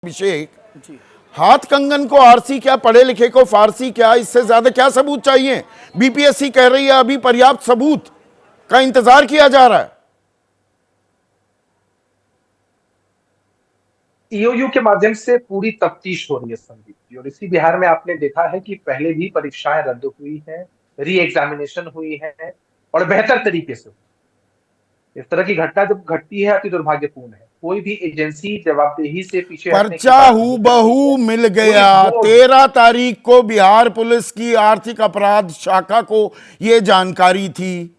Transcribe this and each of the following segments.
अभिषेक, जी। हाथ कंगन को आरसी क्या, पढ़े लिखे को फारसी क्या, इससे ज्यादा क्या सबूत चाहिए। बीपीएससी कह रही है अभी पर्याप्त सबूत का इंतजार किया जा रहा है। ईओयू के माध्यम से पूरी तफ्तीश हो रही है संदीप जी, और इसी बिहार में आपने देखा है कि पहले भी परीक्षाएं रद्द हुई हैं, री एग्जामिनेशन हुई है और बेहतर तरीके से। इस तरह की घटना जब घटती है अति दुर्भाग्यपूर्ण है। कोई भी एजेंसी जवाबदेही से पीछे हटने की पर्चा बात नहीं करती है। हूबहू मिल पूरी गया। बोर्ड 13 तारीख को बिहार पुलिस की आर्थिक अपराध शाखा को यह जानकारी थी।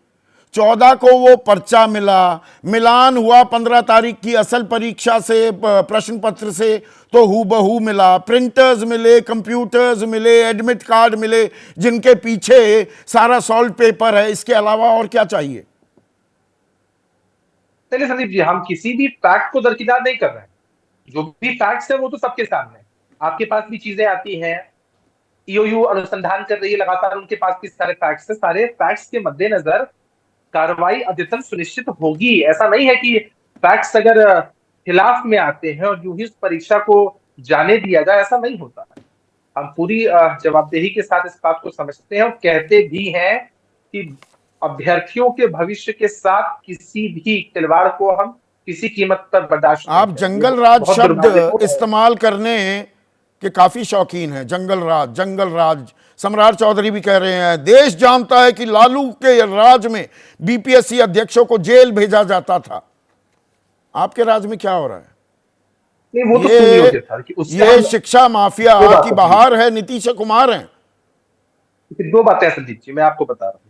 14 को वो पर्चा मिला, मिलान हुआ 15 तारीख की असल परीक्षा से प्रश्न पत्र से, तो हूबहू मिला। प्रिंटर्स मिले, कंप्यूटर्स मिले, एडमिट कार्ड मिले, जिनके पीछे सारा सॉल्व पेपर है। इसके अलावा और क्या चाहिए। चलिए संदीप जी, हम किसी भी फैक्ट को दरकिनार नहीं कर रहे हैं। जो भी फैक्ट्स है वो तो सबके सामने है। आपके पास भी चीजें आती हैं, ईओयू अनुसंधान कर रही है लगातार, उनके पास भी सारे फैक्ट्स है। सारे फैक्ट्स के मद्देनजर कार्रवाई अद्यतन सुनिश्चित होगी। ऐसा नहीं है कि फैक्ट्स अगर खिलाफ में आते हैं और यूं ही उस परीक्षा को जाने दिया जाए, ऐसा नहीं होता है। हम पूरी जवाबदेही के साथ इस बात को समझते हैं और कहते भी हैं कि अभ्यर्थियों के भविष्य के साथ किसी भी खिलवाड़ को हम किसी कीमत पर बर्दाश्त नहीं आप करेंगे। जंगल राज बहुत शब्द दुर्भाग्यपूर्ण है। इस्तेमाल करने के काफी शौकीन हैं। जंगल राज, जंगल राज। सम्राट चौधरी भी कह रहे हैं देश जानता है कि लालू के राज में बीपीएससी अध्यक्षों को जेल भेजा जाता था। आपके राज में क्या हो रहा है। नहीं, वो तो ये सुनियोजित था कि उससे ये हम शिक्षा माफिया दो की बातें हैं। बहार है, नीतीश कुमार हैं। फिर दो बातें हैं संदीप जी, मैं आपको बता रहा हूँ।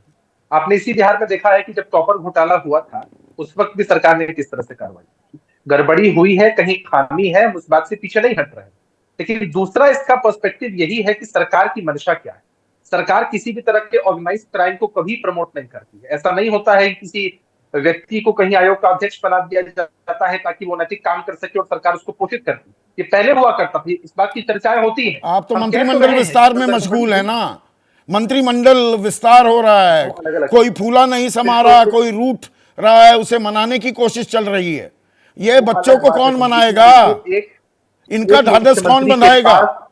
आपने इसी बिहार में देखा है कि जब टॉपर घोटाला हुआ था, उस वक्त भी सरकार ने किस तरह से कार्रवाई की। गड़बड़ी हुई है, कहीं खामी है, हम उस बात से पीछे नहीं हट रहे हैं। लेकिन दूसरा इसका पर्सपेक्टिव यही है कि सरकार की मंशा क्या है। सरकार किसी भी तरह के ऑर्गेनाइज क्राइम को कभी प्रमोट नहीं करती है। ऐसा नहीं होता है कि किसी व्यक्ति को कहीं आयोग का अध्यक्ष बना दिया जाता है ताकि वो नैतिक काम कर सके और सरकार उसको पोषित करती है। ये पहले हुआ करता था, इस बात की चर्चाएं होती है। आप तो हम कह तो मंत्रिमंडल रहे हैं विस्तार में संदर्भ बड़ी मशगूल है हुई, ना। मंत्रिमंडल विस्तार हो रहा है, वो अलग अलग कोई फूला नहीं समा रहा, बिल्कुल, कोई रूठ रहा है, उसे मनाने की कोशिश चल रही है। ये वो बच्चों अलग को बात है कौन संदीप जी। मनाएगा। देखिए, एक इनका एक ढाढ़स कौन मुख्यमंत्री के बंधाएगा। पास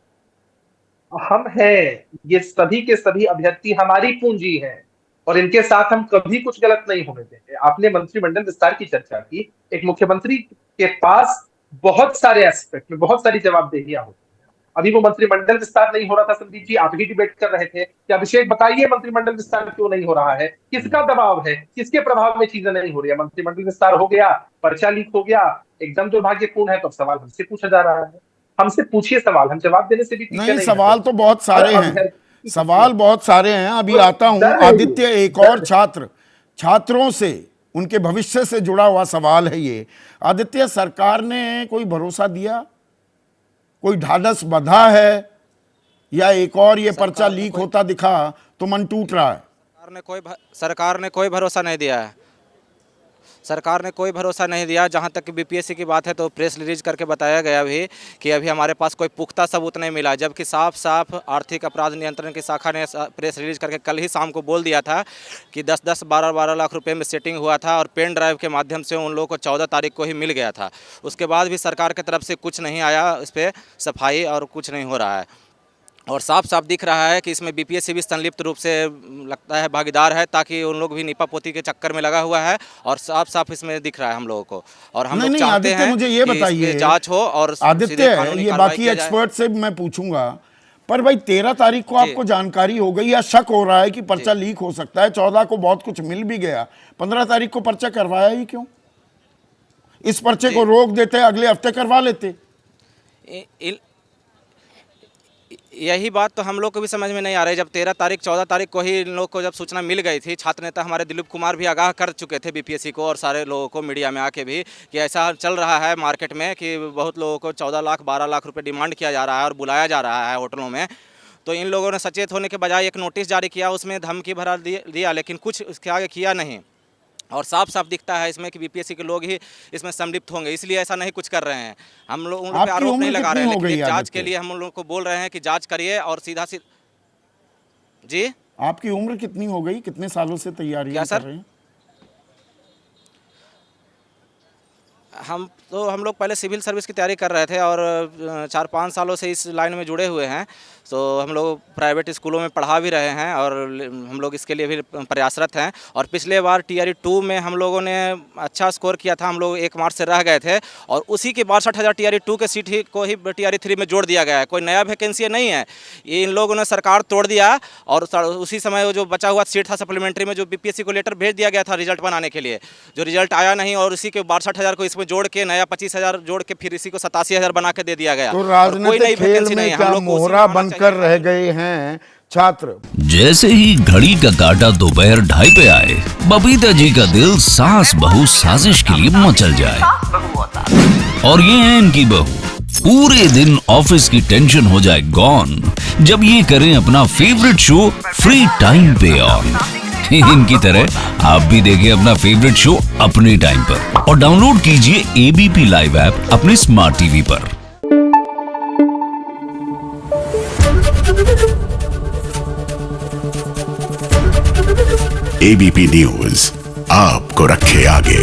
हम हैं। ये सभी के सभी अभ्यर्थी हमारी पूंजी हैं और इनके साथ हम कभी कुछ गलत नहीं होने देंगे। आपने मंत्रिमंडल विस्तार की चर्चा की। एक मुख्यमंत्री के पास बहुत सारे एस्पेक्ट में बहुत सारी जवाबदेहियां होती हैं। अभी वो मंत्रिमंडल विस्तार नहीं हो रहा था संदीप जी, आप ही डिबेट कर रहे थे कि अभिषेक बताइए मंत्रिमंडल विस्तार क्यों नहीं हो रहा है, किसका दबाव है, किसके प्रभाव में चीजें नहीं हो रही है। मंत्रिमंडल विस्तार हो गया, पर्चा लीक हो गया, एकदम दुर्भाग्यपूर्ण है। तो अब सवाल हमसे पूछा जा रहा है। हमसे पूछिए सवाल, हम जवाब देने से भी पीछे नहीं, नहीं सवाल हटेंगे। तो बहुत हर सारे हैं। अभ्यर्थी की सवाल कीमत बहुत सारे हैं, अभी और आता हूं। डर है ये, आदित्य, एक और डर है। छात्र, छात्रों से, उनके भविष्य से जुड़ा हुआ सवाल है ये। आदित्य, सरकार ने कोई भरोसा दिया, कोई ढाढ़स बंधा है, या एक और ये पर्चा सरकार ने लीक कोई होता दिखा तो मन टूट रहा है। सरकार ने कोई भरोसा नहीं दिया है। सरकार ने कोई भरोसा नहीं दिया। जहां तक बीपीएससी की बात है तो प्रेस रिलीज करके बताया गया भी कि अभी हमारे पास कोई पुख्ता सबूत नहीं मिला, जबकि साफ साफ आर्थिक अपराध नियंत्रण की शाखा ने प्रेस रिलीज करके कल ही शाम को बोल दिया था कि 10-10, 12-12 लाख रुपए में सेटिंग हुआ था और पेन ड्राइव के माध्यम से उन लोगों को 14 तारीख को ही मिल गया था। उसके बाद भी सरकार की तरफ से कुछ नहीं आया, इस पर सफाई और कुछ नहीं हो रहा है। और साफ साफ दिख रहा है कि इसमें बीपीएससी भी संलिप्त रूप से लगता है भागीदार है, ताकि उन लोग भी नीपा पोती के चक्कर में लगा हुआ है। और साफ साफ इसमें दिख रहा है हम लोगों को, और हम नहीं लोग नहीं चाहते आदित्य, हैं मुझे ये कि इस पे बताइए। जांच हो और सीधे आदित्य, कानूनी ये कार्रवाई बाकी किया जाए। एक्सपर्ट से मैं पूछूंगा, पर भाई 13 तारीख को जी आपको जानकारी हो गई या शक हो रहा है कि जी। पर्चा लीक हो सकता है, 14 को बहुत कुछ मिल भी गया, 15 तारीख को पर्चा करवाया ही क्यों। इस पर्चे को जी रोक देते, अगले हफ्ते करवा लेते। इ- इ- यही बात तो हम लोग को भी समझ में नहीं आ रही। जब 13 तारीख 14 तारीख को ही इन लोग को जब सूचना मिल गई थी, छात्र नेता हमारे दिलीप कुमार भी आगाह कर चुके थे बीपीएससी को और सारे लोगों को मीडिया में आके भी कि ऐसा चल रहा है मार्केट में कि बहुत लोगों को 14 लाख 12 लाख रुपए डिमांड किया जा रहा है और बुलाया जा रहा है होटलों में। तो इन लोगों ने सचेत होने के बजाय एक नोटिस जारी किया, उसमें धमकी भरा दिया, लेकिन कुछ उसके आगे किया नहीं। और साफ साफ दिखता है इसमें कि बीपीएससी के लोग ही इसमें संलिप्त होंगे, इसलिए ऐसा नहीं कुछ कर रहे हैं। हम लोग उन लोग पे आपकी आरोप नहीं उम्र लगा कितनी रहे हैं, हो लेकिन गई एक जांच के आदित्य। लिए हम लोग को बोल रहे हैं कि जांच करिए और सीधा जी। आपकी उम्र कितनी हो गई, कितने सालों से क्या तैयारियां कर सर? रहे हैं। हम लोग पहले सिविल सर्विस की तैयारी कर रहे थे और 4-5 सालों से इस लाइन में जुड़े हुए हैं। तो हम लोग प्राइवेट स्कूलों में पढ़ा भी रहे हैं और हम लोग इसके लिए भी प्रयासरत हैं। और पिछले बार टीआरई 2 में हम लोगों ने अच्छा स्कोर किया था, हम लोग 1 मार्च से रह गए थे और उसी के 62,000 टीआरई 2 के सीट ही को ही टीआरई 3 में जोड़ दिया गया है। कोई नया वैकेंसी नहीं है, ये इन लोगों ने सरकार तोड़ दिया और उसी समय जो बचा हुआ सीट था सप्लीमेंट्री में, जो बीपीएससी को लेटर भेज दिया गया था रिजल्ट बनाने के लिए, जो रिजल्ट आया नहीं और उसी के 62,000 को इसमें जोड़ के नया 25,000 जोड़ के फिर इसी को 87,000 बना के दे दिया गया। तो राजनीतिक खेल में क्या मोहरा बनकर रह गए हैं छात्र। जैसे ही घड़ी का काटा दोपहर 2:30 पे आए, बबीता जी का दिल सास बहू साजिश के लिए मचल जाए। और ये है इनकी बहू, पूरे दिन ऑफिस की टेंशन हो जाए गॉन जब ये करें अपना फेवरेट शो फ्री टाइम पे ऑन। इनकी तरह आप भी देखिए अपना फेवरेट शो अपने टाइम पर और डाउनलोड कीजिए एबीपी लाइव ऐप अपने स्मार्ट टीवी पर। एबीपी न्यूज आपको रखे आगे।